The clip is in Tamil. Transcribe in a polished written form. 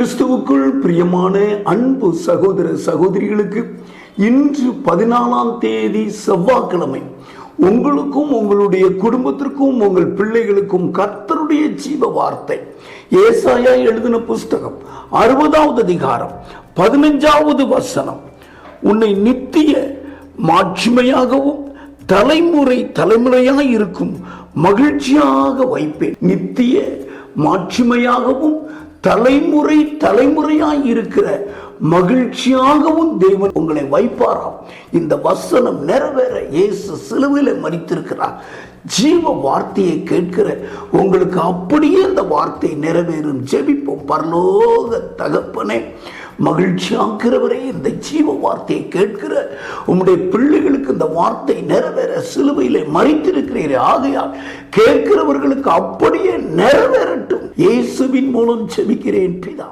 கிறிஸ்துவுக்குள் பிரியமான அன்பு சகோதர சகோதரிகளுக்கு இன்று 14ஆம் தேதி செவ்வாய்க்கிழமை உங்களுக்கும் உங்களுடைய குடும்பத்திற்கும் உங்கள் பிள்ளைகளுக்கும் கர்த்தருடைய ஜீவ வார்த்தை ஏசாயா எழுதின புஸ்தகம் 60வது அதிகாரம் 15வது வசனம். உன்னை நித்திய மாட்சிமையாகவும் தலைமுறை தலைமுறையாய் இருக்கும் மகிழ்ச்சியாக வைப்பேன். நித்திய மாட்சிமையாகவும் தலைமுறை தலைமுறையாய் இருக்கிற மகிழ்ச்சியாகவும் தேவன் உங்களை வைப்பாராம். இந்த வசனம் நிறைவேற இயேசு சிலுவையிலே மரித்திருக்கிறார். ஜீவ வார்த்தையை கேட்கிற உங்களுக்கு அப்படியே இந்த வார்த்தை நிறைவேறும். ஜெபிப்போம். பரலோக தகப்பனே, மகிழ்ச்சியாக்கிறவரே, இந்த ஜீவ வார்த்தையை கேட்கிற உம்முடைய பிள்ளைகளுக்கு இந்த வார்த்தை நிறைவேற சிலுவையிலே மரித்திருக்கிறீரே, ஆகையால் கேட்கிறவர்களுக்கு அப்படியே நிறைவேறட்டும். இயேசுவின் மூலம் ஜெபிக்கிறேன் பிதா.